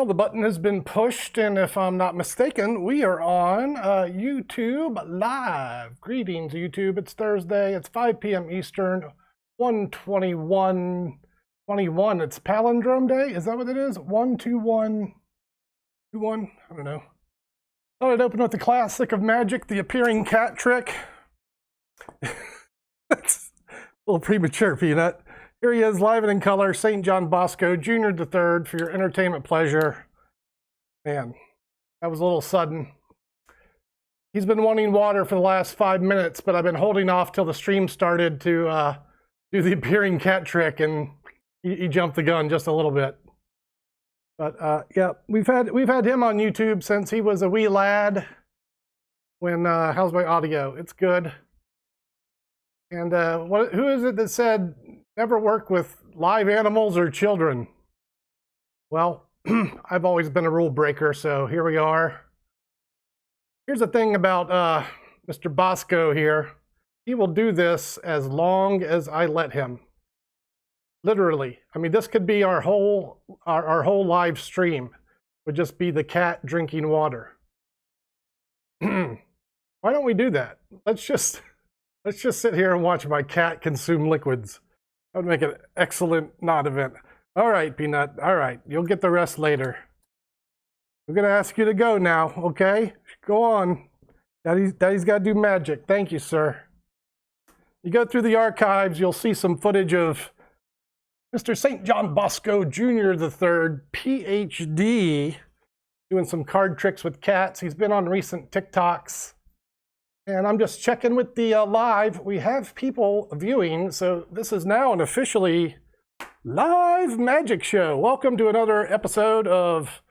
Well, the button has been pushed, and if I'm not mistaken, we are on YouTube Live. Greetings, YouTube. It's Thursday. It's 5 p.m. Eastern, 1:21. It's Palindrome Day. Is that what it is? 12121. I don't know. Thought I'd open with the classic of magic, the appearing cat trick. That's a little premature, Peanut. Here he is, live and in color, St. John Bosco, Jr. III, for your entertainment pleasure. Man, that was a little sudden. He's been wanting water for the last 5 minutes, but I've been holding off till the stream started to do the appearing cat trick, and he jumped the gun just a little bit. But yeah, we've had him on YouTube since he was a wee lad. When how's my audio? It's good. And who is it that said never work with live animals or children? Well, I've always been a rule breaker, so here we are. Here's the thing about Mr. Bosco here. He will do this as long as I let him. Literally. I mean, this could be our whole live stream. Would just be the cat drinking water. Why don't we do that? Let's just sit here and watch my cat consume liquids. That would make an excellent non-event. All right, Peanut. All right. You'll get the rest later. I'm going to ask you to go now, okay? Go on. Daddy's got to do magic. Thank you, sir. You go through the archives, you'll see some footage of Mr. St. John Bosco, Jr. III, PhD, doing some card tricks with cats. He's been on recent TikToks. And I'm just checking with the live. We have people viewing, so this is now an officially live magic show. Welcome to another episode of,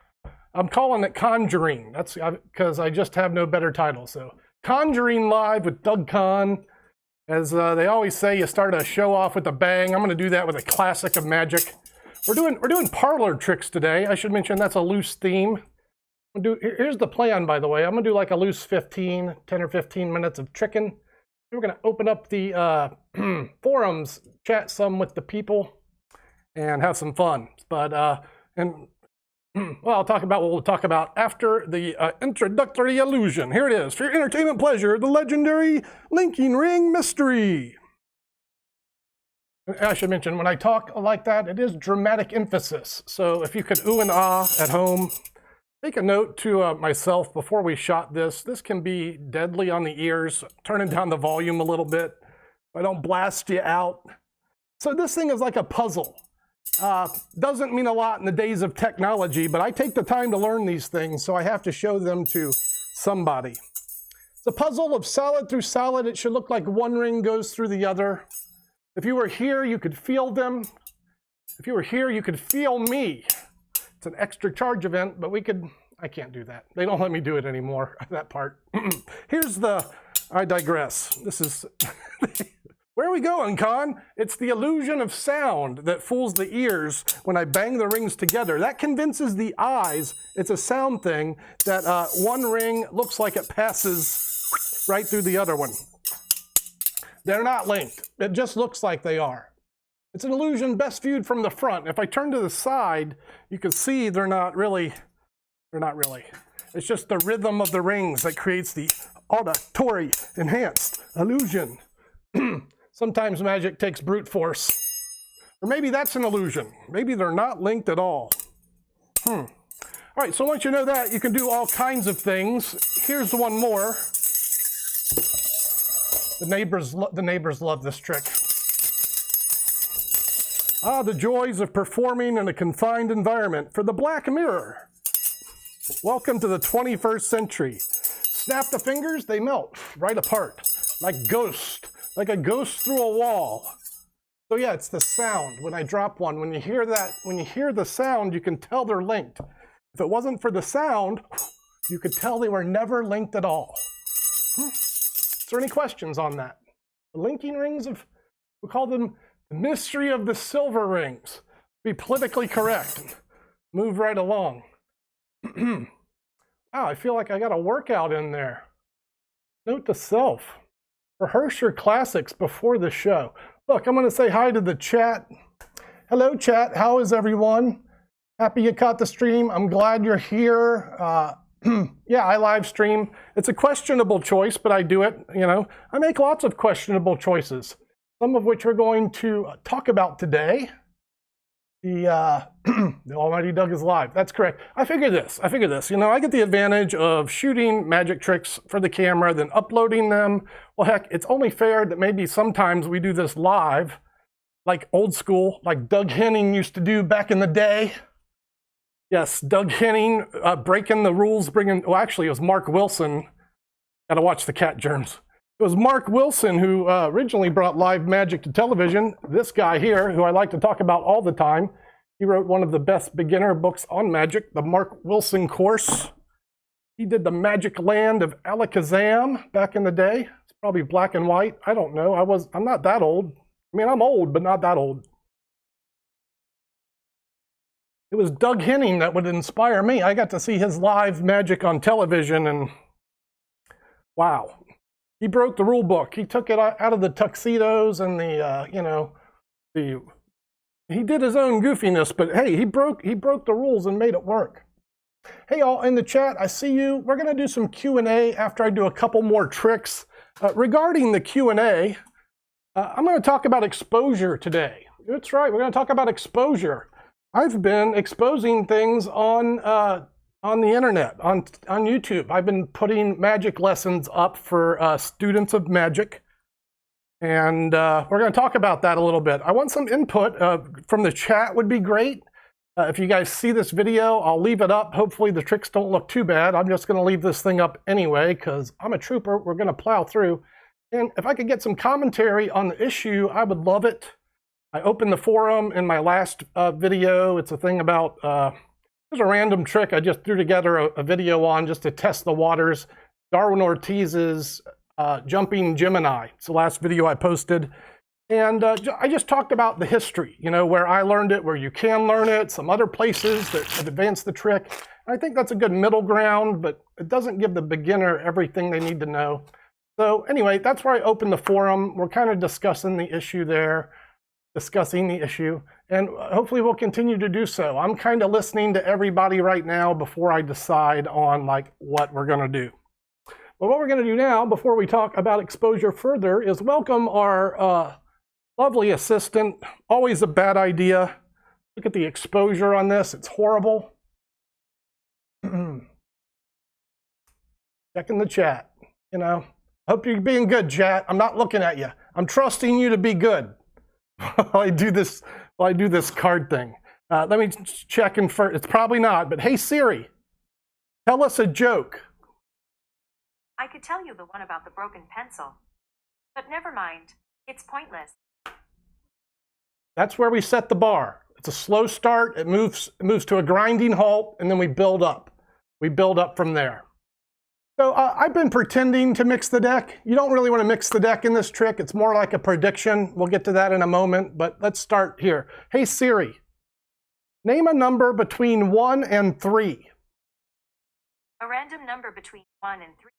I'm calling it Conjuring. That's because I just have no better title. So Conjuring Live with Doug Conn. As they always say, you start a show off with a bang. I'm going to do that with a classic of magic. We're doing parlor tricks today. I should mention that's a loose theme. Here's the plan, by the way. I'm going to do like a loose 10 or 15 minutes of tricking. We're going to open up the forums, chat some with the people, and have some fun. But, well, I'll talk about what we'll talk about after the introductory illusion. Here it is. For your entertainment pleasure, the legendary linking ring mystery. I should mention, when I talk like that, it is dramatic emphasis. So if you could ooh and ah at home, take a note to myself before we shot this. This can be deadly on the ears. Turning down the volume a little bit so I don't blast you out. So this thing is like a puzzle. Doesn't mean a lot in the days of technology, but I take the time to learn these things, so I have to show them to somebody. It's a puzzle of solid through solid. It should look like one ring goes through the other. If you were here, you could feel them. If you were here, you could feel me. It's an extra charge event, but I can't do that. They don't let me do it anymore, that part. I digress. This is, where are we going, Conn? It's the illusion of sound that fools the ears when I bang the rings together. That convinces the eyes it's a sound thing, that one ring looks like it passes right through the other one. They're not linked. It just looks like they are. It's an illusion best viewed from the front. If I turn to the side, you can see they're not really. It's just the rhythm of the rings that creates the auditory enhanced illusion. Sometimes magic takes brute force. Or maybe that's an illusion. Maybe they're not linked at all. All right, so once you know that, you can do all kinds of things. Here's one more. The neighbors love this trick. The joys of performing in a confined environment for the Black Mirror. Welcome to the 21st century. Snap the fingers, they melt right apart, like a ghost through a wall. So yeah, it's the sound. When I drop one, when you hear the sound, you can tell they're linked. If it wasn't for the sound, you could tell they were never linked at all. Is there any questions on that? The linking rings we call them the mystery of the silver rings. Be politically correct. Move right along. Wow, I feel like I got a workout in there. Note to self. Rehearse your classics before the show. Look, I'm going to say hi to the chat. Hello, chat. How is everyone? Happy you caught the stream. I'm glad you're here. Yeah, I live stream. It's a questionable choice, but I do it. You know, I make lots of questionable choices, some of which we're going to talk about today. The Almighty Doug is live. That's correct. I figured this. You know, I get the advantage of shooting magic tricks for the camera, then uploading them. Well, heck, it's only fair that maybe sometimes we do this live, like old school, like Doug Henning used to do back in the day. Yes, Doug Henning breaking the rules, well, actually, it was Mark Wilson. Gotta watch the cat germs. It was Mark Wilson who originally brought live magic to television. This guy here, who I like to talk about all the time, he wrote one of the best beginner books on magic, the Mark Wilson course. He did the Magic Land of Alakazam back in the day. It's probably black and white. I don't know. I'm not that old. I mean, I'm old, but not that old. It was Doug Henning that would inspire me. I got to see his live magic on television, and wow. He broke the rule book. He took it out of the tuxedos and he did his own goofiness, but hey, he broke the rules and made it work. Hey, all in the chat, I see you. We're going to do some Q&A after I do a couple more tricks. Regarding the Q&A, I'm going to talk about exposure today. That's right, we're going to talk about exposure. I've been exposing things on the internet, on YouTube. I've been putting magic lessons up for students of magic, and we're going to talk about that a little bit. I want some input from the chat would be great. If you guys see this video, I'll leave it up. Hopefully the tricks don't look too bad. I'm just going to leave this thing up anyway because I'm a trooper. We're going to plow through. And if I could get some commentary on the issue, I would love it. I opened the forum in my last video. It's a thing about, there's a random trick I just threw together a video on just to test the waters. Darwin Ortiz's Jumping Gemini. It's the last video I posted. And I just talked about the history, you know, where I learned it, where you can learn it, some other places that have advanced the trick. I think that's a good middle ground, but it doesn't give the beginner everything they need to know. So anyway, that's where I opened the forum. We're kind of discussing the issue there. And hopefully we'll continue to do so. I'm kind of listening to everybody right now before I decide on like what we're going to do. But what we're going to do now, before we talk about exposure further, is welcome our lovely assistant. Always a bad idea. Look at the exposure on this. It's horrible. Checking the chat. You know, hope you're being good, chat. I'm not looking at you. I'm trusting you to be good. While I do this card thing. Let me check in first. It's probably not, but hey Siri, tell us a joke. I could tell you the one about the broken pencil, but never mind. It's pointless. That's where we set the bar. It's a slow start. It moves to a grinding halt, and then we build up. We build up from there. So I've been pretending to mix the deck. You don't really want to mix the deck in this trick. It's more like a prediction. We'll get to that in a moment, but let's start here. Hey Siri, name a number between 1 and 3. A random number between 1 and 3.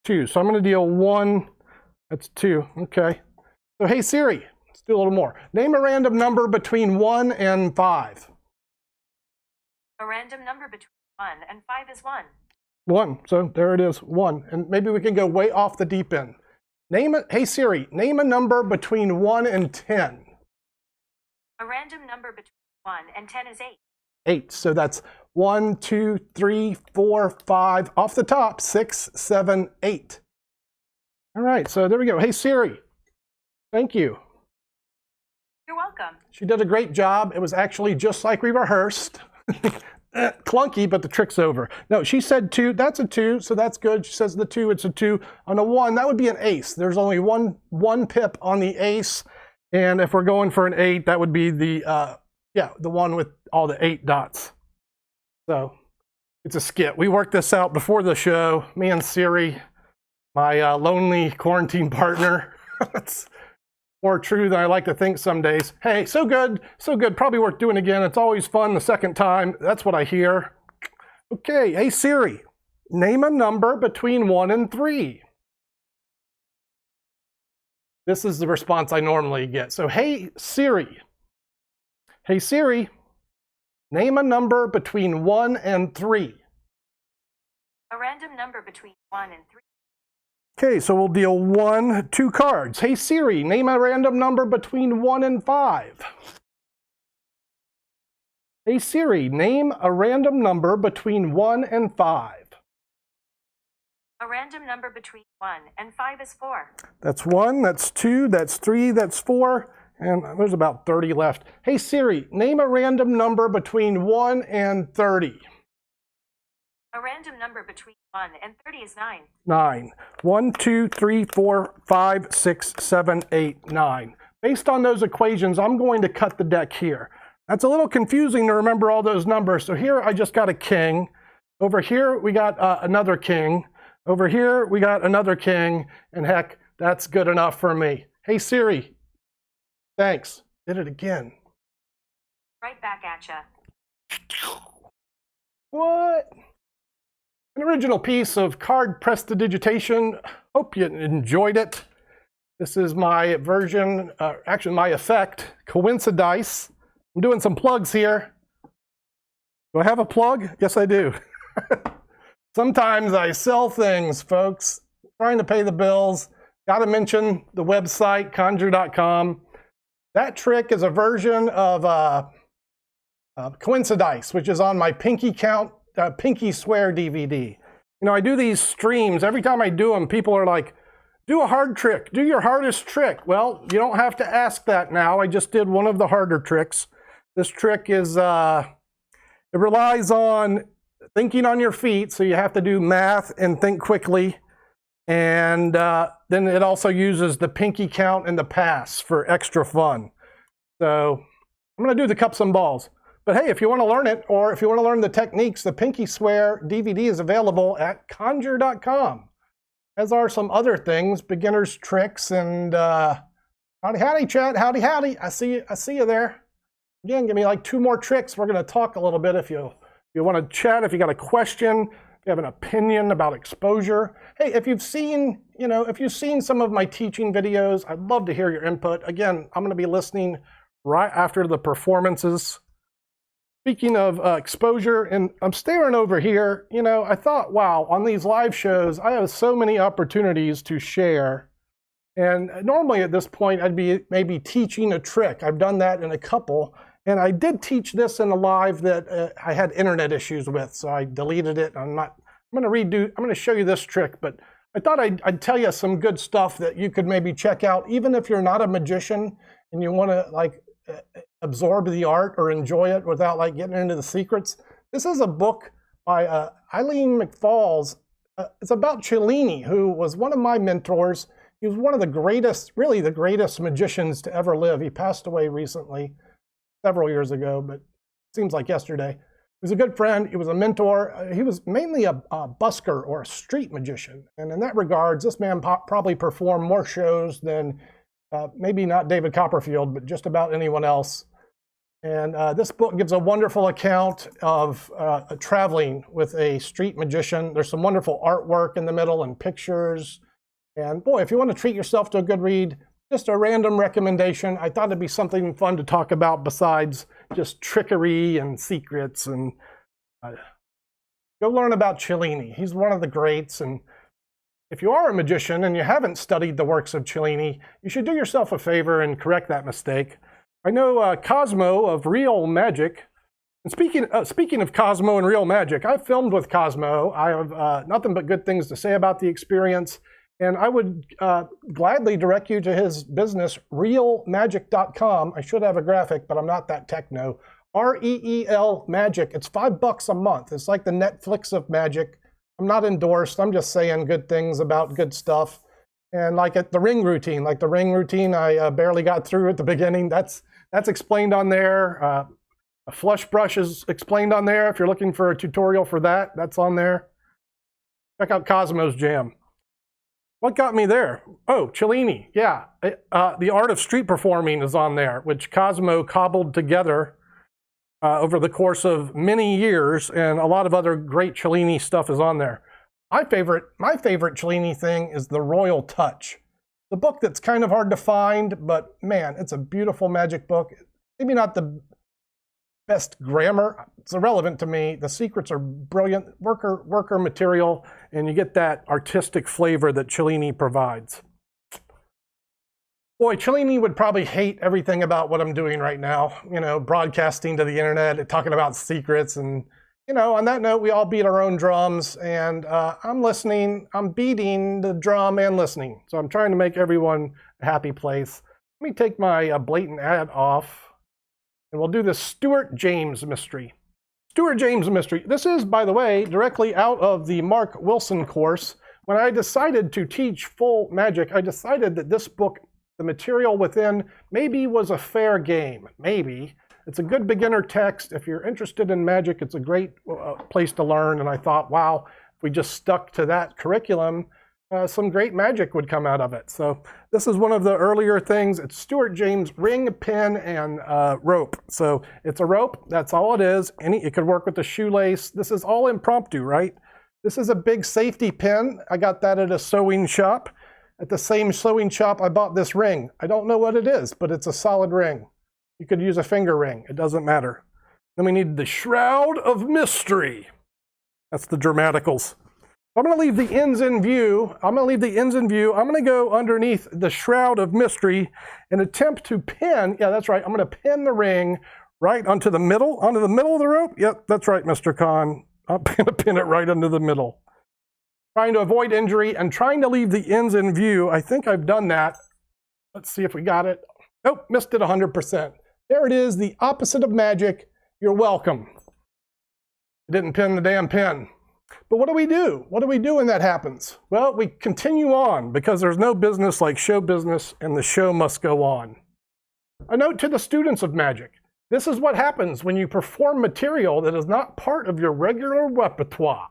2. So I'm going to deal 1. That's 2. Okay. So hey Siri, let's do a little more. Name a random number between 1 and 5. A random number between 1 and 5 is 1. 1. So there it is, 1. And maybe we can go way off the deep end. Hey Siri, name a number between 1 and 10. A random number between 1 and 10 is 8. 8. So that's 1, 2, 3, 4, 5. Off the top, 6, 7, 8. All right, so there we go. Hey Siri, thank you. You're welcome. She did a great job. It was actually just like we rehearsed. Clunky, but the trick's over. No, she said 2. That's a 2, so that's good. She says the 2, it's a 2. On a 1, that would be an ace. There's only one pip on the ace, and if we're going for an 8, that would be the one with all the 8 dots. So it's a skit. We worked this out before the show. Me and Siri, my lonely quarantine partner. It's more true than I like to think some days. Hey, so good, so good. Probably worth doing again. It's always fun the second time. That's what I hear. Okay, hey Siri, name a number between 1 and 3. This is the response I normally get. So hey Siri, Name a number between 1 and 3. A random number between 1 and 3. Okay, so we'll deal 1, 2 cards. Hey Siri, name a random number between 1 and 5. Hey Siri, name a random number between 1 and 5. A random number between 1 and 5 is 4. That's 1, that's 2, that's 3, that's 4, and there's about 30 left. Hey Siri, name a random number between 1 and 30. A random number between 1 and 30 is 9. 9. 1, 2, 3, 4, 5, 6, 7, 8, 9. Based on those equations, I'm going to cut the deck here. That's a little confusing to remember all those numbers. So here I just got a king. Over here we got another king. Over here we got another king. And heck, that's good enough for me. Hey Siri. Thanks. Did it again. Right back at ya. What? An original piece of card prestidigitation. Hope you enjoyed it. This is my version, actually my effect, Coincidice. I'm doing some plugs here. Do I have a plug? Yes, I do. Sometimes I sell things, folks. Trying to pay the bills. Got to mention the website, conjure.com. That trick is a version of Coincidice, which is on my Pinky Swear DVD. You know, I do these streams. Every time I do them, people are like, do a hard trick. Do your hardest trick. Well, you don't have to ask that now. I just did one of the harder tricks. This trick is, it relies on thinking on your feet, so you have to do math and think quickly. And then it also uses the pinky count and the pass for extra fun. So I'm going to do the cups and balls. But hey, if you want to learn it, or if you want to learn the techniques, the Pinky Swear DVD is available at conjure.com. As are some other things, beginners tricks, and howdy chat, howdy. I see you there. Again, give me like 2 more tricks. We're going to talk a little bit if you want to chat, if you got a question, if you have an opinion about exposure. Hey, if you've seen some of my teaching videos, I'd love to hear your input. Again, I'm going to be listening right after the performances. Speaking of exposure, and I'm staring over here, you know, I thought, wow, on these live shows, I have so many opportunities to share. And normally at this point, I'd be maybe teaching a trick. I've done that in a couple. And I did teach this in a live that I had internet issues with, so I deleted it. I'm going to show you this trick, but I thought I'd tell you some good stuff that you could maybe check out, even if you're not a magician and you want to like absorb the art or enjoy it without like getting into the secrets. This is a book by Eileen McFalls. It's about Cellini, who was one of my mentors. He was one of the greatest, really the greatest magicians to ever live. He passed away recently, several years ago, but it seems like yesterday. He was a good friend. He was a mentor. He was mainly a busker or a street magician. And in that regards, this man probably performed more shows than maybe not David Copperfield, but just about anyone else. And this book gives a wonderful account of traveling with a street magician. There's some wonderful artwork in the middle and pictures. And boy, if you want to treat yourself to a good read, just a random recommendation. I thought it'd be something fun to talk about besides just trickery and secrets. And go learn about Cellini. He's one of the greats. And if you are a magician and you haven't studied the works of Cellini, you should do yourself a favor and correct that mistake. I know Cosmo of Real Magic. And speaking of Cosmo and Real Magic, I filmed with Cosmo. I have nothing but good things to say about the experience. And I would gladly direct you to his business, realmagic.com. I should have a graphic, but I'm not that techno. REEL Magic. It's $5 a month. It's like the Netflix of magic. I'm not endorsed. I'm just saying good things about good stuff. And like the ring routine, I barely got through at the beginning. That's explained on there. A flush brush is explained on there. If you're looking for a tutorial for that, that's on there. Check out Cosmo's Jam. What got me there? Oh, Cellini. Yeah. The Art of Street Performing is on there, which Cosmo cobbled together over the course of many years, and a lot of other great Cellini stuff is on there. My favorite Cellini thing is The Royal Touch. The book that's kind of hard to find, but man, it's a beautiful magic book. Maybe not the best grammar. It's irrelevant to me. The secrets are brilliant, worker material, and you get that artistic flavor that Cellini provides. Boy, Cellini would probably hate everything about what I'm doing right now, broadcasting to the internet, talking about secrets. And, on that note, we all beat our own drums, and I'm listening. I'm beating the drum and listening. So I'm trying to make everyone a happy place. Let me take my blatant ad off, and we'll do the Stewart James mystery. Stewart James mystery. This is, by the way, directly out of the Mark Wilson course. When I decided to teach full magic, I decided that this book, the material within, maybe was a fair game. Maybe. It's a good beginner text. If you're interested in magic, it's a great place to learn. And I thought, wow, if we just stuck to that curriculum, some great magic would come out of it. So this is one of the earlier things. It's Stewart James ring, pin, and rope. So it's a rope. That's all it is. It could work with the shoelace. This is all impromptu, right? This is a big safety pin. I got that at a sewing shop. At the same sewing shop, I bought this ring. I don't know what it is, but it's a solid ring. You could use a finger ring. It doesn't matter. Then we need the Shroud of Mystery. That's the dramaticals. I'm going to leave the ends in view. I'm going to go underneath the Shroud of Mystery and attempt to pin. Yeah, that's right. I'm going to pin the ring right onto the middle of the rope. Yep, that's right, Mr. Conn. I'm going to pin it right into the middle. Trying to avoid injury and trying to leave the ends in view. I think I've done that. Let's see if we got it. Nope, missed it 100%. There it is, the opposite of magic. You're welcome. I didn't pin the damn pin. But what do we do? What do we do when that happens? Well, we continue on because there's no business like show business, and the show must go on. A note to the students of magic. This is what happens when you perform material that is not part of your regular repertoire.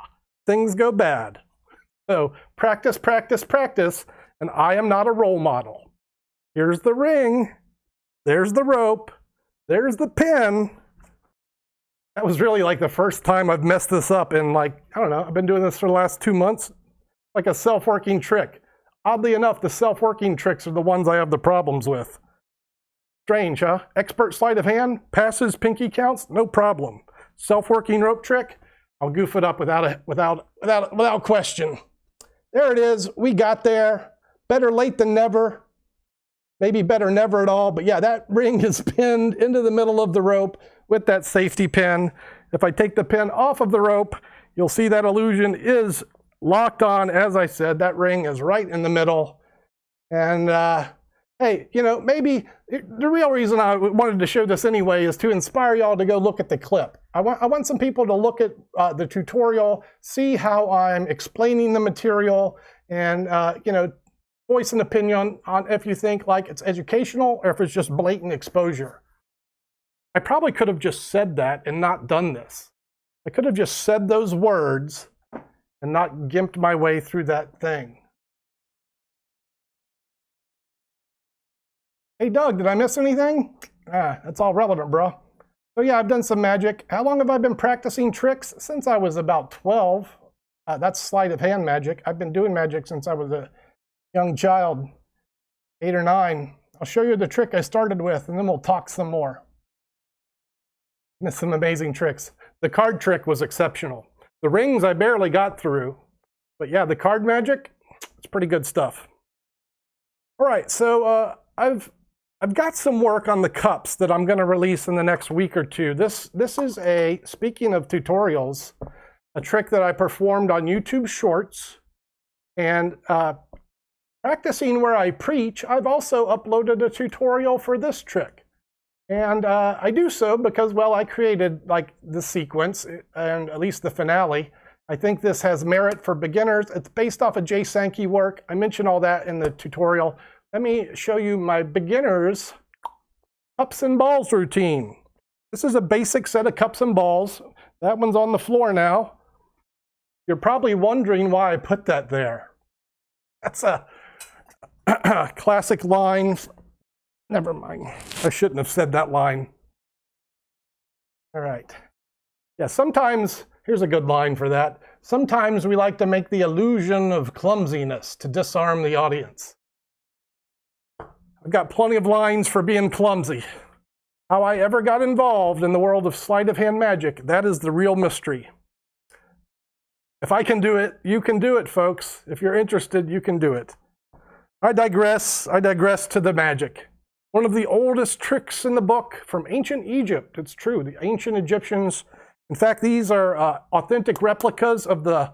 Things go bad. So practice, practice, practice, and I am not a role model. Here's the ring. There's the rope. There's the pin. That was really like the first time I've messed this up in I don't know, I've been doing this for the last 2 months. Like a self-working trick. Oddly enough, the self-working tricks are the ones I have the problems with. Strange, huh? Expert sleight of hand, passes, pinky counts, no problem. Self-working rope trick, I'll goof it up without question. There it is, we got there. Better late than never. Maybe better never at all, but yeah, that ring is pinned into the middle of the rope with that safety pin. If I take the pin off of the rope, you'll see that illusion is locked on. As I said, that ring is right in the middle. And hey, maybe the real reason I wanted to show this anyway is to inspire y'all to go look at the clip. I want some people to look at the tutorial, see how I'm explaining the material, and voice an opinion on if you think it's educational or if it's just blatant exposure. I probably could have just said that and not done this. I could have just said those words and not gimped my way through that thing. Hey Doug, did I miss anything? That's all relevant, bro. So yeah, I've done some magic. How long have I been practicing tricks? Since I was about 12. That's sleight of hand magic. I've been doing magic since I was a young child, 8 or 9. I'll show you the trick I started with, and then we'll talk some more. There's some amazing tricks. The card trick was exceptional. The rings I barely got through, but yeah, the card magic, it's pretty good stuff. All right, so I've got some work on the cups that I'm going to release in the next week or two. This is speaking of tutorials, a trick that I performed on YouTube Shorts, and practicing where I preach, I've also uploaded a tutorial for this trick. And I do so because, well, I created the sequence and at least the finale. I think this has merit for beginners. It's based off of Jay Sankey work. I mentioned all that in the tutorial. Let me show you my beginner's cups and balls routine. This is a basic set of cups and balls. That one's on the floor now. You're probably wondering why I put that there. That's a classic line. Never mind. I shouldn't have said that line. All right. Yeah, sometimes, here's a good line for that. Sometimes we like to make the illusion of clumsiness to disarm the audience. I've got plenty of lines for being clumsy. How I ever got involved in the world of sleight of hand magic, that is the real mystery. If I can do it, you can do it, folks. If you're interested, you can do it. I digress to the magic. One of the oldest tricks in the book from ancient Egypt. It's true, the ancient Egyptians. In fact, these are authentic replicas of the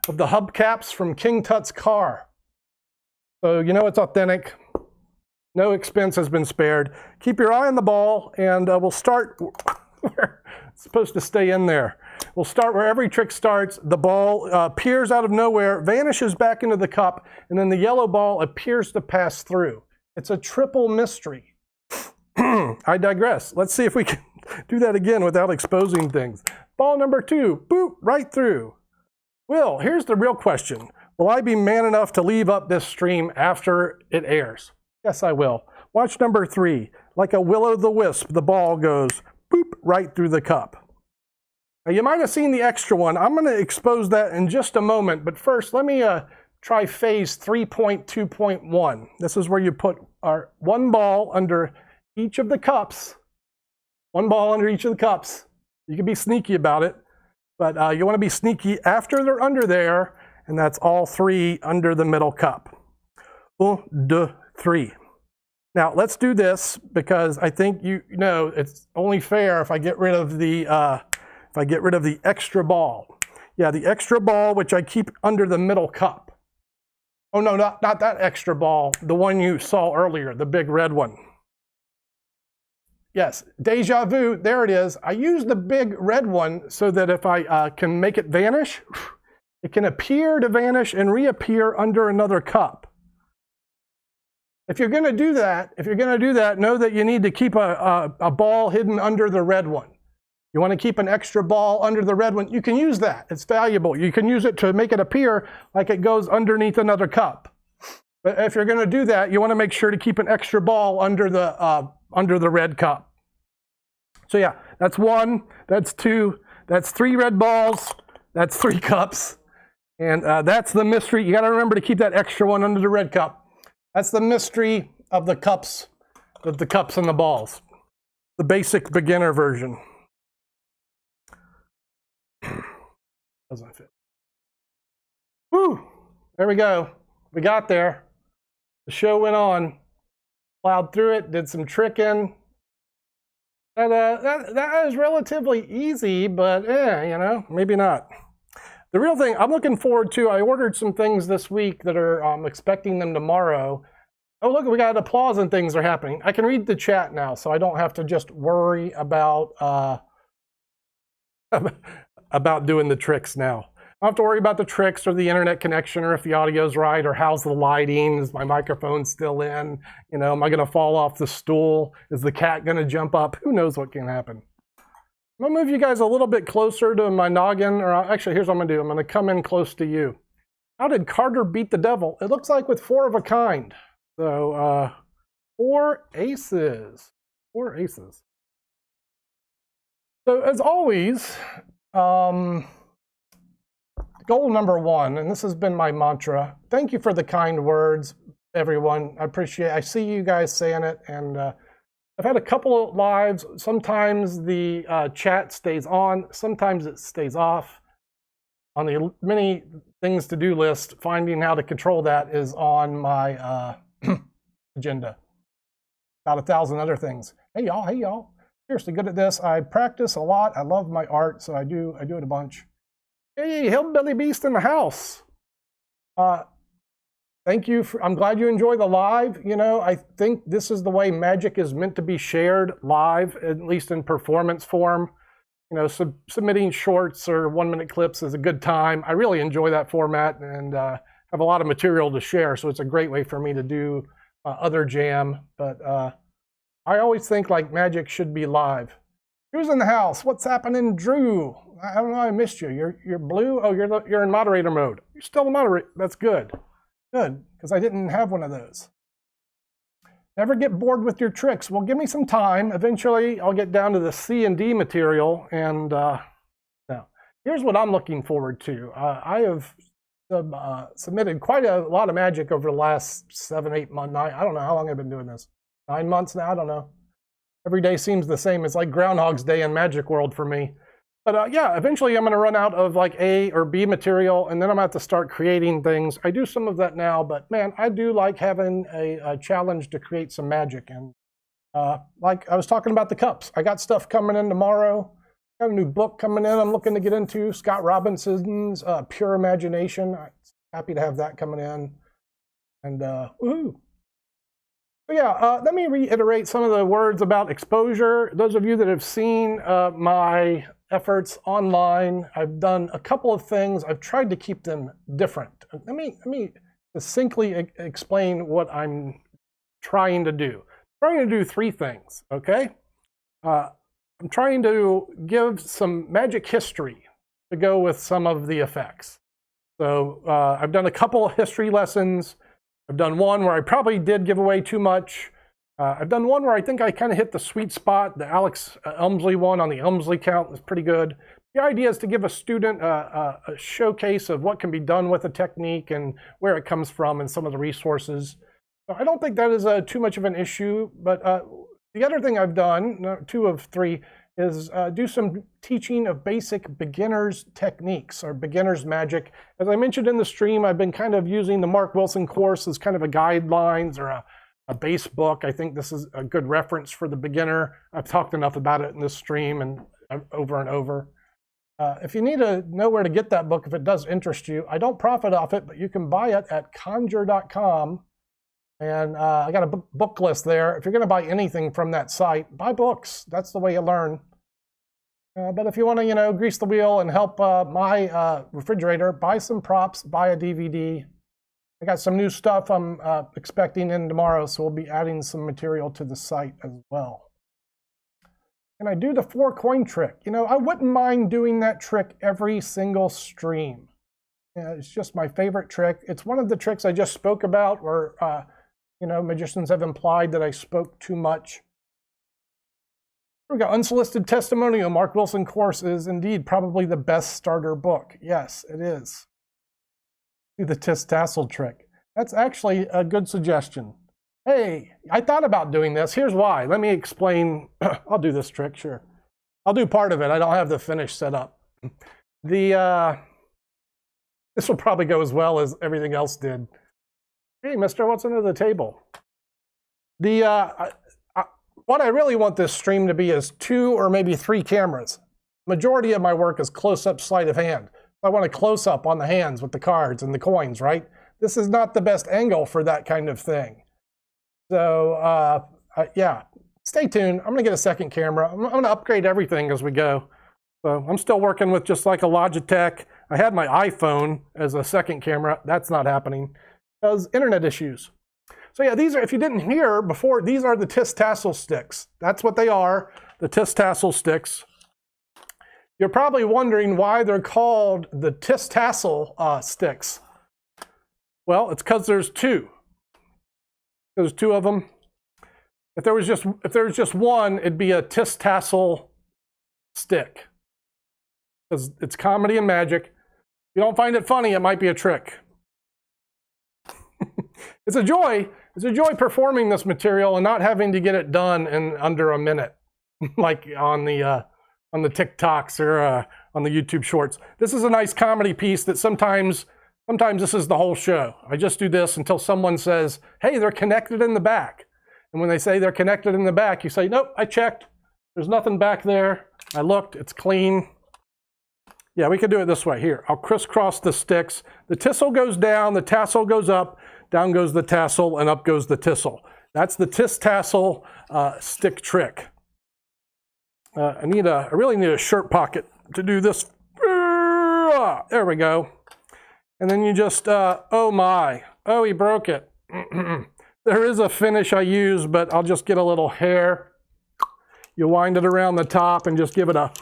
hubcaps from King Tut's car. So you know it's authentic. No expense has been spared. Keep your eye on the ball, and we'll start where it's supposed to stay in there. We'll start where every trick starts. The ball appears out of nowhere, vanishes back into the cup, and then the yellow ball appears to pass through. It's a triple mystery. I digress. Let's see if we can do that again without exposing things. Ball number 2, boop, right through. Will, here's the real question. Will I be man enough to leave up this stream after it airs? Yes, I will. Watch number 3. Like a will-o'-the-wisp, the ball goes boop right through the cup. Now, you might have seen the extra one. I'm going to expose that in just a moment, but first let me try phase 3.2.1. This is where you put one ball under each of the cups. One ball under each of the cups. You can be sneaky about it, but you want to be sneaky after they're under there, and that's all 3 under the middle cup. 1, 2, 3. Now let's do this because I think you know it's only fair if I get rid of the extra ball. Yeah, the extra ball which I keep under the middle cup. Oh no, not that extra ball, the one you saw earlier, the big red one. Yes, deja vu, there it is. I use the big red one so that if I can make it vanish, it can appear to vanish and reappear under another cup. If you're going to do that, know that you need to keep a ball hidden under the red one. You want to keep an extra ball under the red one, you can use that. It's valuable. You can use it to make it appear like it goes underneath another cup. But if you're going to do that, you want to make sure to keep an extra ball under the red cup. So yeah, that's 1, that's 2, that's 3 red balls, that's 3 cups. And that's the mystery. You got to remember to keep that extra one under the red cup. That's the mystery of the cups and the balls. The basic beginner version. Doesn't fit. Woo! There we go. We got there. The show went on. Plowed through it, did some tricking. That is relatively easy, but you know, maybe not. The real thing I'm looking forward to, I ordered some things this week that are, I'm expecting them tomorrow. Oh, look, we got applause and things are happening. I can read the chat now, so I don't have to just worry about doing the tricks now. I don't have to worry about the tricks or the internet connection or if the audio's right or how's the lighting. Is my microphone still in? You know, am I going to fall off the stool? Is the cat going to jump up? Who knows what can happen? I'm going to move you guys a little bit closer to my noggin, or actually, here's what I'm going to do. I'm going to come in close to you. How did Carter beat the devil? It looks like with 4 of a kind. So, 4 aces. 4 aces. So, as always, goal number 1, and this has been my mantra. Thank you for the kind words, everyone. I appreciate it. I see you guys saying it, and I've had a couple of lives. Sometimes the chat stays on, sometimes it stays off. On the many things to do list, finding how to control that is on my agenda. About 1,000 other things. Hey y'all, seriously good at this. I practice a lot. I love my art, so I do it a bunch. Hey, Hillbilly Beast in the house. Thank you. I'm glad you enjoy the live. You know, I think this is the way magic is meant to be shared live, at least in performance form. You know, submitting shorts or 1-minute clips is a good time. I really enjoy that format and have a lot of material to share, so it's a great way for me to do other jam. But I always think like magic should be live. Drew's in the house. What's happening, Drew? I don't know. I missed you. You're blue. Oh, you're in moderator mode. You're still in moderator. That's good. Good, because I didn't have one of those. Never get bored with your tricks. Well, give me some time. Eventually, I'll get down to the C and D material. And now, here's what I'm looking forward to. I have submitted quite a lot of magic over the last 7, 8 months. I don't know how long I've been doing this. 9 months now. I don't know. Every day seems the same. It's like Groundhog's Day in Magic World for me. But yeah, eventually I'm going to run out of like A or B material, and then I'm going to have to start creating things. I do some of that now, but man, I do like having a challenge to create some magic. And like I was talking about the cups, I got stuff coming in tomorrow. I got a new book coming in I'm looking to get into, Scott Robinson's Pure Imagination. I'm happy to have that coming in. And woohoo. So yeah, let me reiterate some of the words about exposure. Those of you that have seen my efforts online, I've done a couple of things. I've tried to keep them different. Let me succinctly explain what I'm trying to do. I'm trying to do three things, okay? I'm trying to give some magic history to go with some of the effects. So I've done a couple of history lessons. I've done one where I probably did give away too much. I've done one where I think I kind of hit the sweet spot. The Alex Elmsley one on the Elmsley count is pretty good. The idea is to give a student a showcase of what can be done with a technique and where it comes from and some of the resources. So I don't think that is too much of an issue, but the other thing I've done, 2 of 3, is do some teaching of basic beginner's techniques or beginner's magic. As I mentioned in the stream, I've been kind of using the Mark Wilson course as kind of a guidelines or a base book. I think this is a good reference for the beginner. I've talked enough about it in this stream and over and over. If you need to know where to get that book, if it does interest you, I don't profit off it, but you can buy it at conjure.com. And I got a book list there. If you're going to buy anything from that site, buy books. That's the way you learn. But if you want to, grease the wheel and help my refrigerator, buy some props, buy a DVD. I got some new stuff I'm expecting in tomorrow, so we'll be adding some material to the site as well. And I do the 4 coin trick. I wouldn't mind doing that trick every single stream. It's just my favorite trick. It's one of the tricks I just spoke about where magicians have implied that I spoke too much. Here we go. Unsolicited Testimonial. Mark Wilson course is indeed probably the best starter book. Yes, it is. Do the Tassle trick. That's actually a good suggestion. Hey, I thought about doing this. Here's why. Let me explain. I'll do this trick, sure. I'll do part of it. I don't have the finish set up. This will probably go as well as everything else did. Hey, mister, what's under the table? What I really want this stream to be is 2 or maybe 3 cameras. Majority of my work is close-up sleight of hand. I want a close-up on the hands with the cards and the coins, right? This is not the best angle for that kind of thing. So, yeah, stay tuned. I'm going to get a second camera. I'm going to upgrade everything as we go. So I'm still working with just like a Logitech. I had my iPhone as a second camera. That's not happening because internet issues. So yeah, these are, if you didn't hear before, these are the Tassle sticks. That's what they are, the Tassle sticks. You're probably wondering why they're called the Tassle sticks. Well, it's because there's 2. There's 2 of them. If there was just one, it'd be a Tassle stick. Because it's comedy and magic. If you don't find it funny, it might be a trick. It's a joy. It's a joy performing this material and not having to get it done in under a minute, like on the TikToks or on the YouTube Shorts. This is a nice comedy piece that sometimes this is the whole show. I just do this until someone says, "Hey, they're connected in the back." And when they say they're connected in the back, you say, "Nope, I checked. There's nothing back there. I looked. It's clean." Yeah, we could do it this way. Here, I'll crisscross the sticks. The tissel goes down, the tassel goes up, down goes the tassel, and up goes the tissel. That's the tassel stick trick. I really need a shirt pocket to do this. There we go. And then you just, oh my, oh, he broke it. There is a finish I use, but I'll just get a little hair. You wind it around the top and just give it a,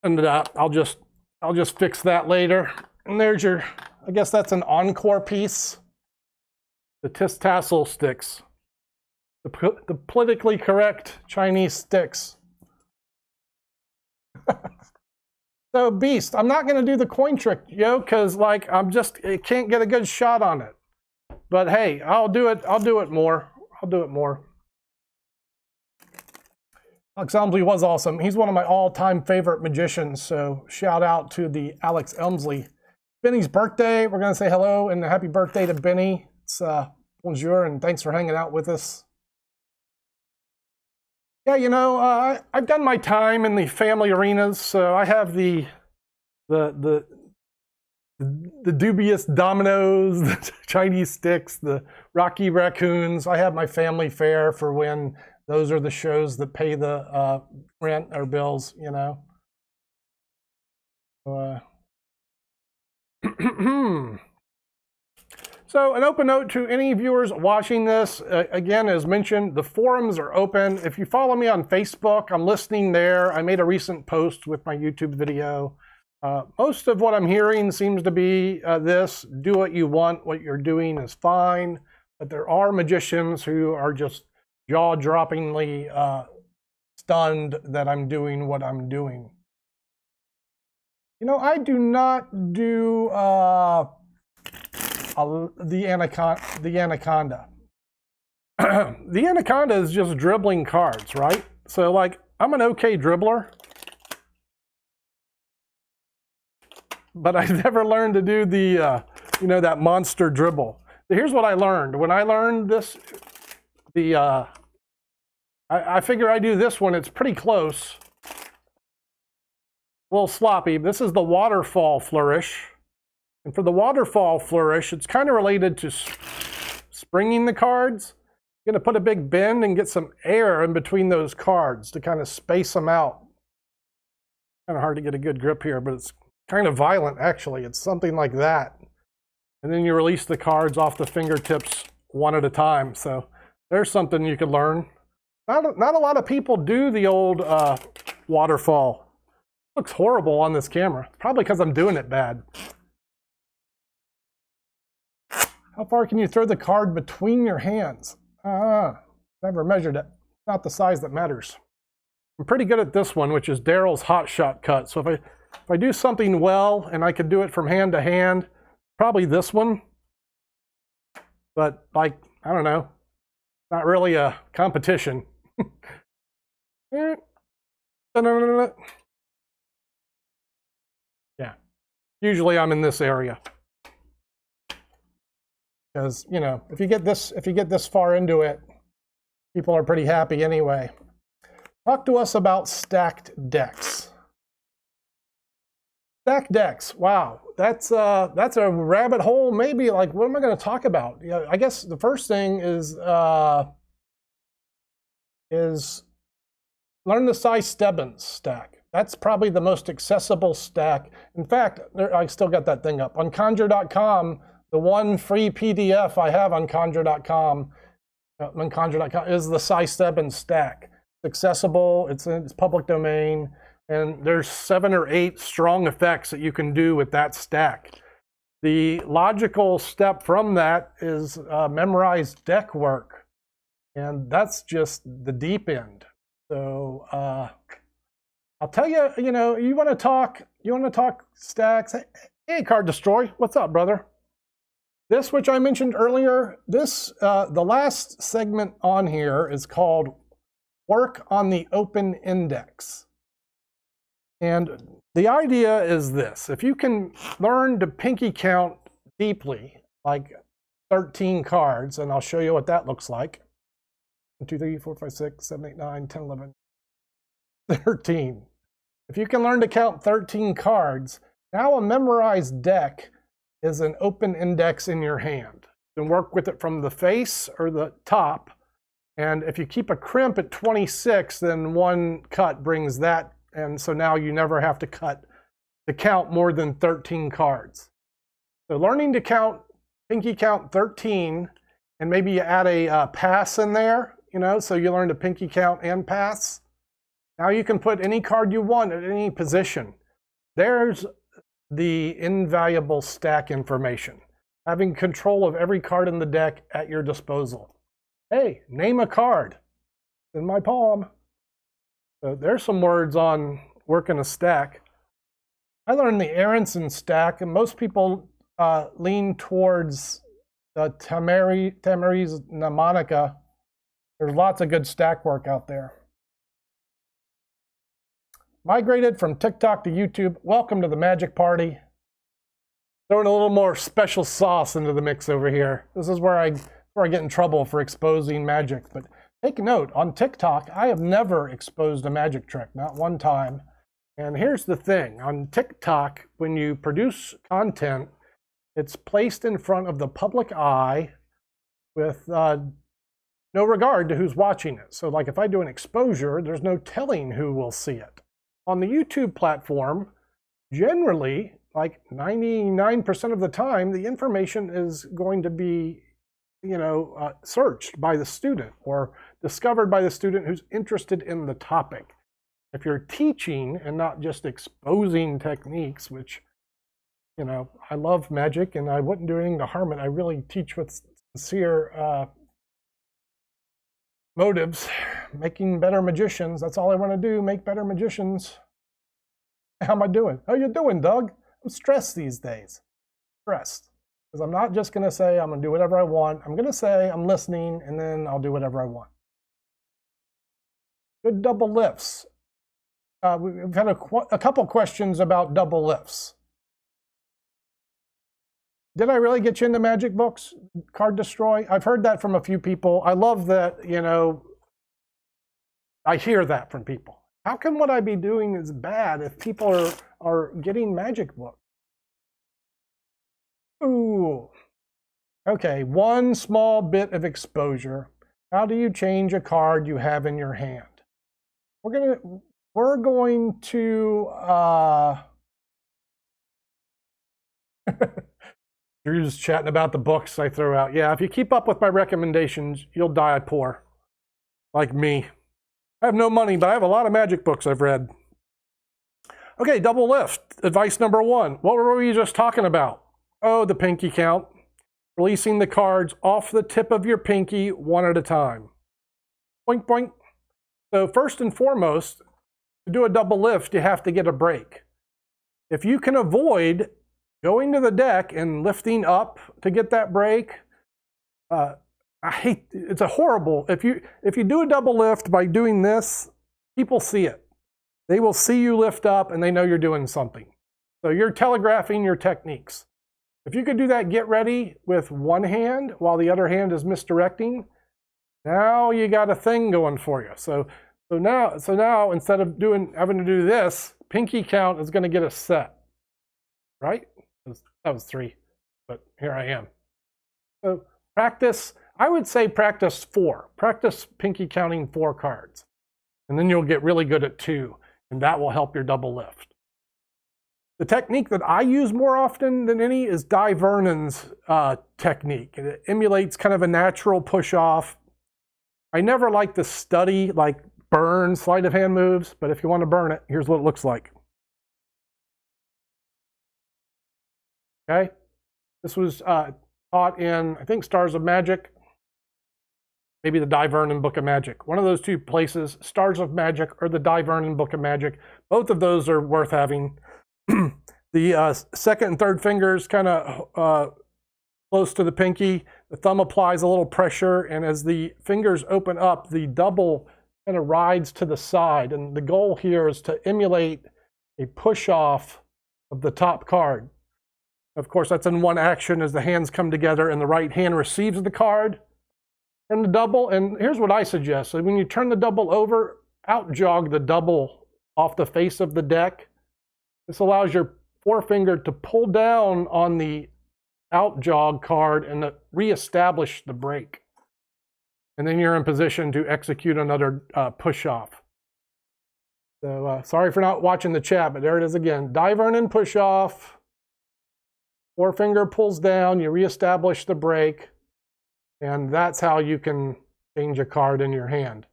and I'll just fix that later. And there's your, I guess that's an encore piece. The Tassle sticks. The politically correct Chinese sticks. So Beast, I'm not going to do the coin trick, because like I can't get a good shot on it. But hey, I'll do it more. Alex Elmsley was awesome. He's one of my all-time favorite magicians, so shout out to the Alex Elmsley. Benny's birthday, we're going to say hello and happy birthday to Benny. It's bonjour, and thanks for hanging out with us. Yeah, you know, I've done my time in the family arenas, so I have the dubious dominoes, the Chinese sticks, the Rocky Raccoons. I have my family fare for when those are the shows that pay the rent or bills, you know. So an open note to any viewers watching this, again, as mentioned, the forums are open. If you follow me on Facebook, I'm listening there. I made a recent post with my YouTube video. Most of what I'm hearing seems to be this: do what you want, what you're doing is fine. But there are magicians who are just jaw-droppingly stunned that I'm doing what I'm doing. You know, I do not do the anaconda. The anaconda is just dribbling cards, right? So, like, I'm an okay dribbler, but I've never learned to do the, you know, that monster dribble. Here's what I learned. When I learned this, I figure I do this one. It's pretty close. A little sloppy. This is the waterfall flourish. And for the waterfall flourish, it's kind of related to springing the cards. You're going to put a big bend and get some air in between those cards to kind of space them out. Kind of hard to get a good grip here, but it's kind of violent, actually. It's something like that. And then you release the cards off the fingertips one at a time. So there's something you could learn. Not a lot of people do the old waterfall. It looks horrible on this camera. Probably because I'm doing it bad. How far can you throw the card between your hands? Never measured it. Not the size that matters. I'm pretty good at this one, which is Daryl's hot shot cut. So if I do something well and I could do it from hand to hand, probably this one. But, like, I don't know, not really a competition. Yeah. Usually I'm in this area. Because, you know, if you get this far into it, people are pretty happy anyway. Talk to us about stacked decks. Stacked decks. Wow, that's a rabbit hole. Maybe, like, what am I going to talk about? Yeah, I guess the first thing is learn the size Stebbins stack. That's probably the most accessible stack. In fact, I still got that thing up on Conjure.com. The one free PDF I have on Conjure.com is the size Stebbins stack. It's accessible. It's public domain. And there's 7 or 8 strong effects that you can do with that stack. The logical step from that is memorize deck work. And that's just the deep end. So I'll tell you, you know, you want to talk stacks. Hey, Card Destroy, what's up, brother? This, which I mentioned earlier, this, the last segment on here is called Work on the Open Index. And the idea is this: if you can learn to pinky count deeply, like 13 cards, and I'll show you what that looks like. 1, 2, 3, 4, 5, 6, 7, 8, 9, 10, 11, 13. If you can learn to count 13 cards, now a memorized deck is an open index in your hand. You can work with it from the face or the top. And if you keep a crimp at 26, then one cut brings that. And so now you never have to count more than 13 cards. So learning to count, pinky count 13, and maybe you add a pass in there, you know, so you learn to pinky count and pass. Now you can put any card you want at any position. There's the invaluable stack information. Having control of every card in the deck at your disposal. Hey, name a card in my palm. So there's some words on working a stack. I learned the Aronson stack, and most people lean towards the Tamariz mnemonic. There's lots of good stack work out there. migrated from TikTok to YouTube. Welcome to the magic party. Throwing a little more special sauce into the mix over here. This is where I get in trouble for exposing magic. But take note, on TikTok, I have never exposed a magic trick, not one time. And here's the thing, on TikTok, when you produce content, it's placed in front of the public eye with no regard to who's watching it. So like if I do an exposure, there's no telling who will see it. On the YouTube platform, generally, like 99% of the time, the information is going to be, searched by the student or discovered by the student who's interested in the topic. If you're teaching and not just exposing techniques, which, I love magic and I wouldn't do anything to harm it. I really teach with sincere motives, making better magicians. That's all I want to do, make better magicians. How am I doing? How you doing, Doug? I'm stressed these days. Stressed. Because I'm not just going to say I'm going to do whatever I want. I'm going to say I'm listening, and then I'll do whatever I want. Good double lifts. We've had a couple questions about double lifts. Did I really get you into magic books? Card Destroy? I've heard that from a few people. I love that, I hear that from people. How come what I be doing is bad if people are getting magic books? Ooh. Okay, one small bit of exposure. How do you change a card you have in your hand? We're going to Drew's chatting about the books I throw out. Yeah, if you keep up with my recommendations, you'll die poor. Like me. I have no money, but I have a lot of magic books I've read. Okay, double lift. Advice number 1. What were we just talking about? Oh, the pinky count. Releasing the cards off the tip of your pinky one at a time. Boink, boink. So first and foremost, to do a double lift, you have to get a break. If you can avoid going to the deck and lifting up to get that break, it's a horrible, if you do a double lift by doing this, people see it. They will see you lift up and they know you're doing something. So you're telegraphing your techniques. If you could do that get ready with one hand while the other hand is misdirecting, now you got a thing going for you. So now instead of having to do this, pinky count is going to get a set, right? That was 3, but here I am. So practice, I would say practice 4. Practice pinky counting 4 cards. And then you'll get really good at 2, and that will help your double lift. The technique that I use more often than any is Di Vernon's technique. It emulates kind of a natural push-off. I never like to study like burn sleight of hand moves, but if you want to burn it, here's what it looks like. Okay, this was taught in, I think, Stars of Magic, maybe the Di Vernon Book of Magic. One of those 2 places, Stars of Magic or the Di Vernon Book of Magic. Both of those are worth having. The second and third fingers kind of close to the pinky. The thumb applies a little pressure, and as the fingers open up, the double kind of rides to the side. And the goal here is to emulate a push-off of the top card. Of course, that's in one action as the hands come together and the right hand receives the card. Turn the double, and here's what I suggest. So when you turn the double over, out jog the double off the face of the deck. This allows your forefinger to pull down on the out jog card and to reestablish the break. And then you're in position to execute another push off. So sorry for not watching the chat, but there it is again. Di Vernon push off. Forefinger pulls down, you reestablish the break, and that's how you can change a card in your hand.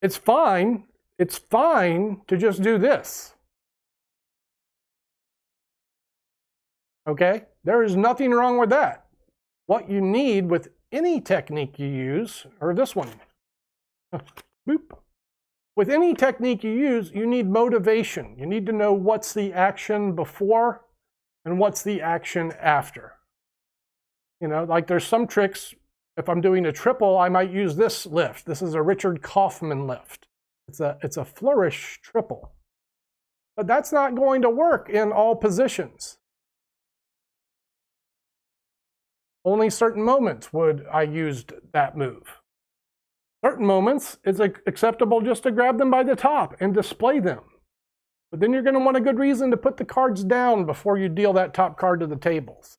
It's fine to just do this. Okay? There is nothing wrong with that. What you need with any technique you use, or this one, boop. With any technique you use, you need motivation. You need to know what's the action before and what's the action after. Like there's some tricks, if I'm doing a triple, I might use this lift. This is a Richard Kaufman lift. It's a flourish triple. But that's not going to work in all positions. Only certain moments would I use that move. Certain moments, it's acceptable just to grab them by the top and display them. But then you're going to want a good reason to put the cards down before you deal that top card to the tables.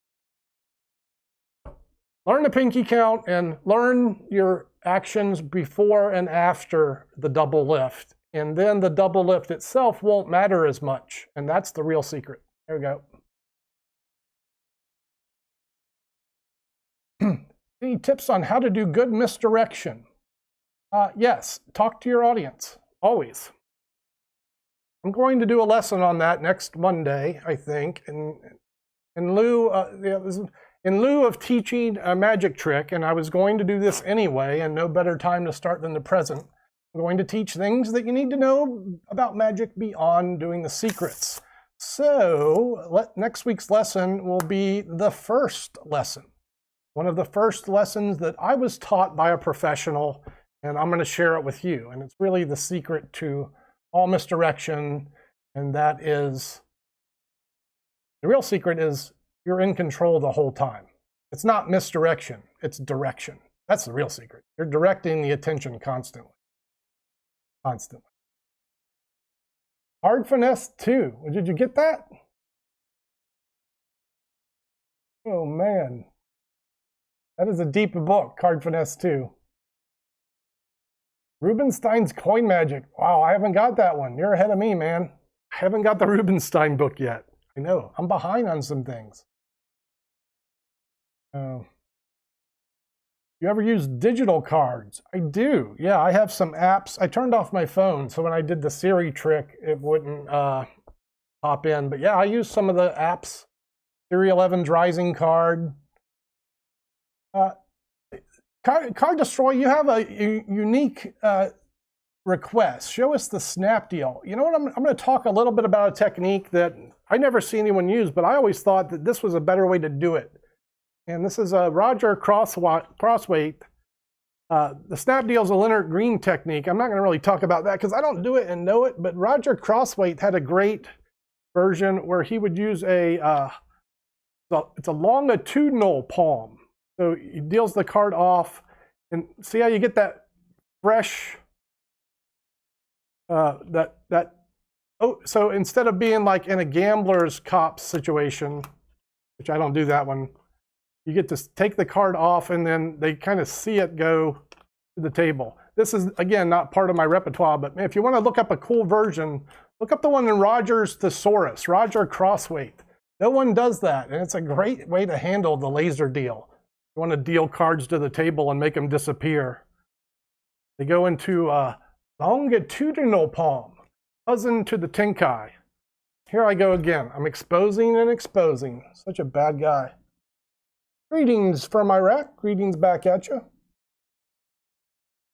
Learn the pinky count and learn your actions before and after the double lift. And then the double lift itself won't matter as much. And that's the real secret. There we go. Any tips on how to do good misdirection? Yes, talk to your audience, always. I'm going to do a lesson on that next Monday, I think, in lieu of teaching a magic trick, and I was going to do this anyway, and no better time to start than the present. I'm going to teach things that you need to know about magic beyond doing the secrets. So next week's lesson will be the first lesson. One of the first lessons that I was taught by a professional, and I'm going to share it with you. And it's really the secret to all misdirection, and that is, the real secret is you're in control the whole time. It's not misdirection, it's direction. That's the real secret. You're directing the attention constantly. Constantly. Hard Finesse 2. Did you get that? Oh man. That is a deep book, Card Finesse 2. Rubinstein's Coin Magic. Wow, I haven't got that one. You're ahead of me, man. I haven't got the Rubinstein book yet. I know. I'm behind on some things. You ever use digital cards? I do. Yeah, I have some apps. I turned off my phone, so when I did the Siri trick, it wouldn't pop in. But yeah, I use some of the apps. Siri 11's Rising card. Card Destroy, you have a unique request. Show us the snap deal. You know what? I'm going to talk a little bit about a technique that I never see anyone use, but I always thought that this was a better way to do it. And this is a Roger Crosswaithe. The snap deal is a Leonard Green technique. I'm not going to really talk about that because I don't do it and know it, but Roger Crosswaithe had a great version where he would use it's a longitudinal palm. So he deals the card off, and see how you get that fresh, so instead of being like in a gambler's cop situation, which I don't do that one, you get to take the card off and then they kind of see it go to the table. This is, again, not part of my repertoire, but if you want to look up a cool version, look up the one in Roger's Thesaurus, Roger Crosswaithe. No one does that, and it's a great way to handle the laser deal. You want to deal cards to the table and make them disappear. They go into longitudinal palm, cousin to the Tenkai. Here I go again. I'm exposing and exposing. Such a bad guy. Greetings from Iraq. Greetings back at you.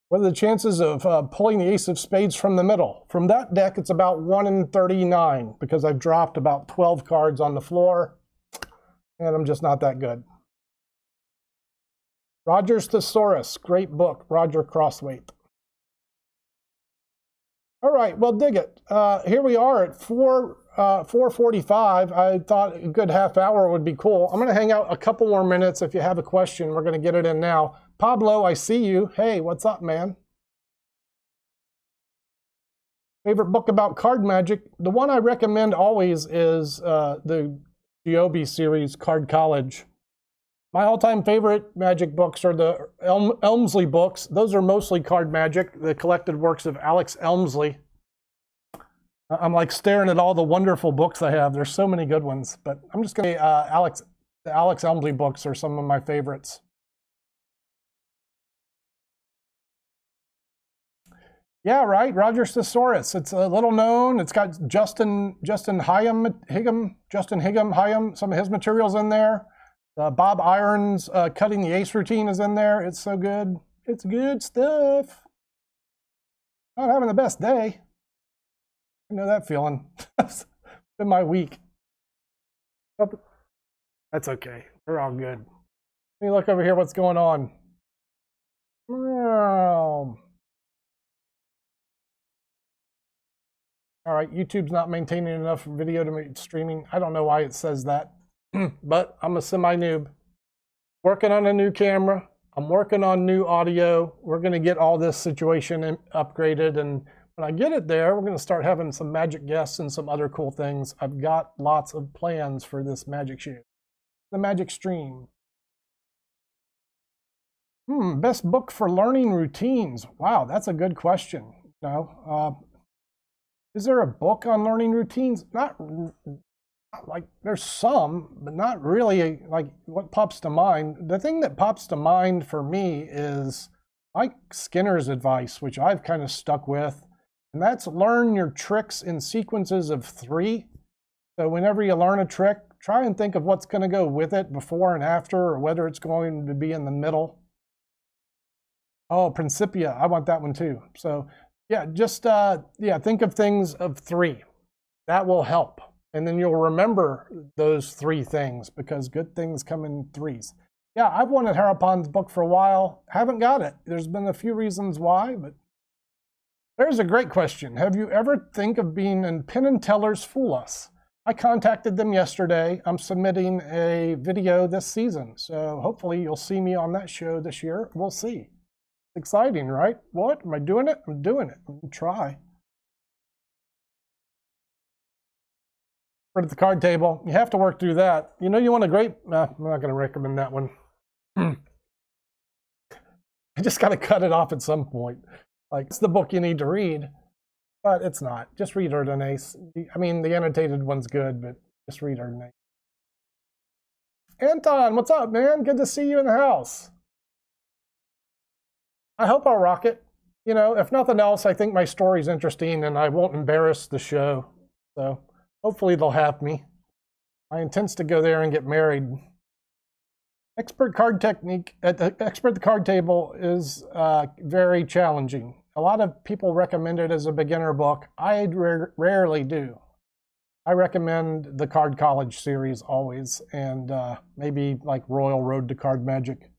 What are the chances of pulling the Ace of Spades from the middle? From that deck, it's about 1 in 39 because I've dropped about 12 cards on the floor, and I'm just not that good. Roger's Thesaurus, great book, Roger Crosswaithe. All right, well, dig it. Here we are at 4:45. I thought a good half hour would be cool. I'm going to hang out a couple more minutes. If you have a question, we're going to get it in now. Pablo, I see you. Hey, what's up, man? Favorite book about card magic? The one I recommend always is the Giobi series, Card College. My all-time favorite magic books are the Elmsley books. Those are mostly card magic, the collected works of Alex Elmsley. I'm like staring at all the wonderful books I have. There's so many good ones, but I'm just going to say the Alex Elmsley books are some of my favorites. Yeah, right, Roger's Thesaurus. It's a little known. It's got Justin Higham, some of his materials in there. Bob Irons' Cutting the Ace routine is in there. It's so good. It's good stuff. Not having the best day. I know that feeling. It's been my week. That's okay. We're all good. Let me look over here what's going on. All right, YouTube's not maintaining enough video to make streaming. I don't know why it says that, but I'm a semi-noob. Working on a new camera. I'm working on new audio. We're going to get all this situation upgraded, and when I get it there, we're going to start having some magic guests and some other cool things. I've got lots of plans for this magic show, the magic stream. Best book for learning routines. Wow, that's a good question. Is there a book on learning routines? Not like, there's some, but not really like what pops to mind. The thing that pops to mind for me is Mike Skinner's advice, which I've kind of stuck with, and that's learn your tricks in sequences of 3. So whenever you learn a trick, try and think of what's going to go with it before and after, or whether it's going to be in the middle. Oh, Principia, I want that one too. So yeah, just think of things of 3. That will help. And then you'll remember those 3 things, because good things come in 3s. Yeah, I've wanted Harapon's book for a while. Haven't got it. There's been a few reasons why, but there's a great question. Have you ever think of being in Penn and Teller's Fool Us? I contacted them yesterday. I'm submitting a video this season, so hopefully you'll see me on that show this year. We'll see. Exciting, right? What? Am I doing it? I'm doing it. I'm gonna try. At the card table, you have to work through that. You know, you want a great, I'm not going to recommend that one. I just got to cut it off at some point. Like, it's the book you need to read, but it's not. Just read Erdenace. I mean, the annotated one's good, but just read Erdenace. Anton, what's up, man? Good to see you in the house. I hope I'll rock it. You know, if nothing else, I think my story's interesting and I won't embarrass the show. So hopefully they'll have me. My intent's to go there and get married. Expert card technique at the Expert card table is very challenging. A lot of people recommend it as a beginner book. I rarely do. I recommend the Card College series always, and maybe like Royal Road to Card Magic.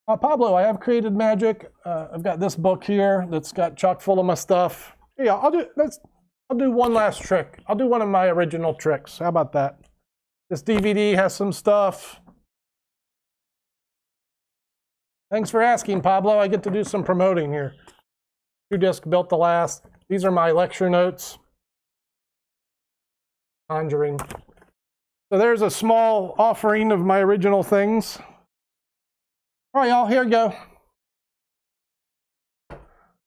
Pablo, I have created magic. I've got this book here that's got chock full of my stuff. Yeah, I'll do one last trick. I'll do one of my original tricks. How about that? This DVD has some stuff. Thanks for asking, Pablo. I get to do some promoting here. 2-disc built to last. These are my lecture notes. Conjuring. So there's a small offering of my original things. All right, y'all, here we go.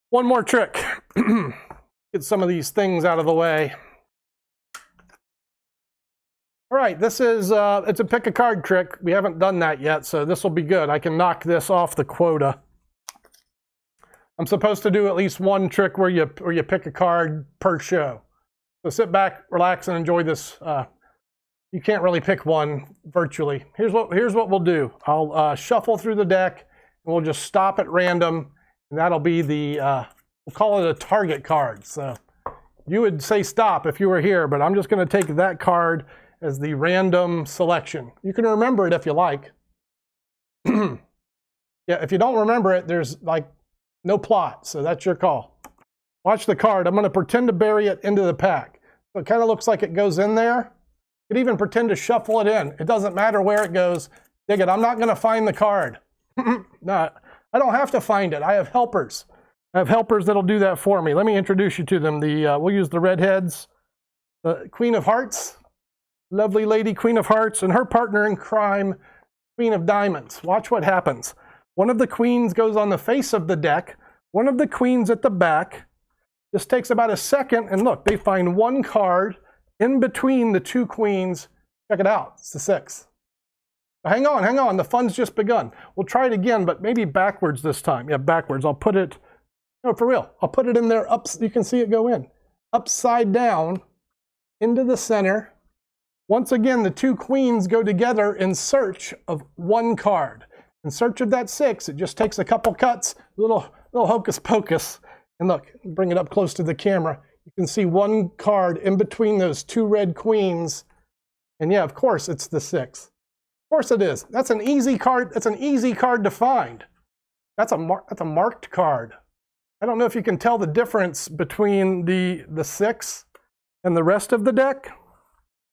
One more trick. Get some of these things out of the way. All right, this is, it's a pick a card trick. We haven't done that yet, so this will be good. I can knock this off the quota. I'm supposed to do at least one trick where you pick a card per show. So sit back, relax, and enjoy this. You can't really pick one virtually. Here's what we'll do. I'll shuffle through the deck, and we'll just stop at random, and that'll be the, we'll call it a target card. So you would say stop if you were here, but I'm just going to take that card as the random selection. You can remember it if you like. Yeah, if you don't remember it, there's like no plot, so that's your call. Watch the card. I'm going to pretend to bury it into the pack. So it kind of looks like it goes in there. You could even pretend to shuffle it in. It doesn't matter where it goes. Dig it. I'm not going to find the card. No, I don't have to find it. I have helpers. I have helpers that'll do that for me. Let me introduce you to them. We'll use the redheads. The Queen of Hearts. Lovely lady, Queen of Hearts, and her partner in crime, Queen of Diamonds. Watch what happens. One of the queens goes on the face of the deck. One of the queens at the back. This takes about a second, and look, they find one card in between the 2 queens. Check it out. It's the 6. Hang on. The fun's just begun. We'll try it again, but maybe backwards this time. Yeah, backwards. I'll put it, no, for real. I'll put it in there. You can see it go in. Upside down into the center. Once again, the 2 queens go together in search of one card. In search of that 6, it just takes a couple cuts, little hocus pocus. And look, bring it up close to the camera. You can see one card in between those 2 red queens. And yeah, of course, it's the 6. Of course it is. That's an easy card. That's an easy card to find. That's a marked card. I don't know if you can tell the difference between the 6 and the rest of the deck.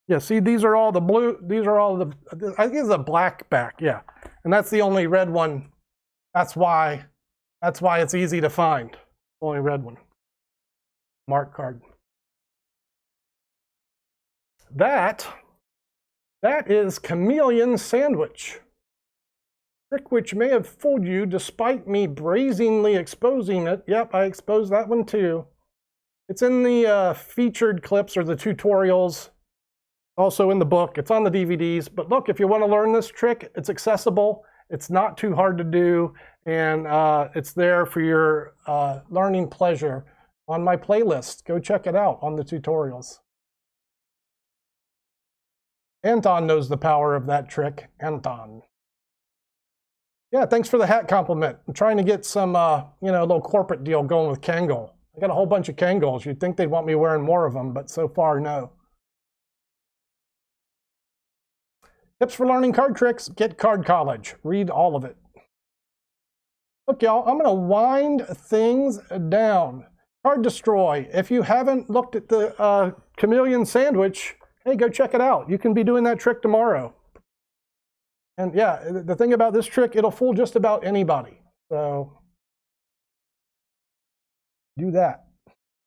Yeah, see, these are all the blue, these are all the, I think it's a black back, yeah. And that's the only red one. That's why it's easy to find. Only red one. Mark card. That is Chameleon Sandwich. Trick which may have fooled you despite me brazenly exposing it. Yep, I exposed that one too. It's in the featured clips or the tutorials. Also in the book. It's on the DVDs. But look, if you want to learn this trick, it's accessible. It's not too hard to do. And it's there for your learning pleasure on my playlist. Go check it out on the tutorials. Anton knows the power of that trick. Anton. Yeah, thanks for the hat compliment. I'm trying to get some, you know, a little corporate deal going with Kangol. I got a whole bunch of Kangols. You'd think they'd want me wearing more of them, but so far, no. Tips for learning card tricks. Get Card College. Read all of it. Look, y'all, I'm going to wind things down. Card Destroy. If you haven't looked at the Chameleon Sandwich, hey, go check it out. You can be doing that trick tomorrow. And yeah, the thing about this trick, it'll fool just about anybody. So do that.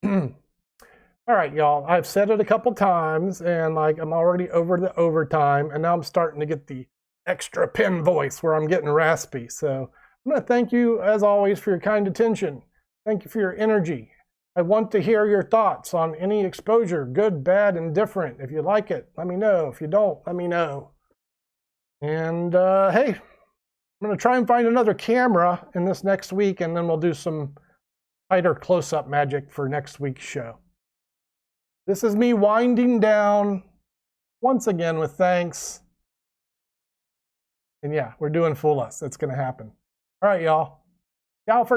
All right, y'all, I've said it a couple times and like I'm already over the overtime and now I'm starting to get the extra pen voice where I'm getting raspy. So I'm going to thank you as always for your kind attention. Thank you for your energy. I want to hear your thoughts on any exposure, good, bad, and different. If you like it, let me know. If you don't, let me know. And hey, I'm going to try and find another camera in this next week, and then we'll do some tighter close-up magic for next week's show. This is me winding down once again with thanks. And yeah, we're doing Fool Us. It's going to happen. All right, y'all. Ciao for now.